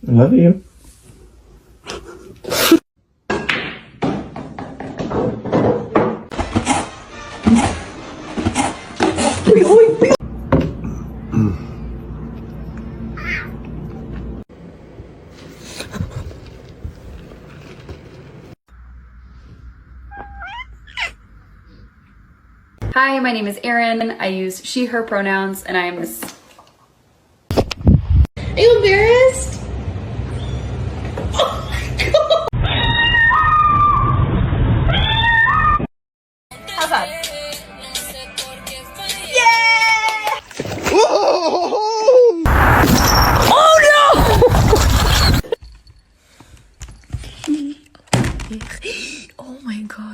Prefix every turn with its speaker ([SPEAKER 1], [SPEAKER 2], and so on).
[SPEAKER 1] I love you.
[SPEAKER 2] Hi, my name is Erin. I use she, her pronouns, and I am
[SPEAKER 3] Are you embarrassed?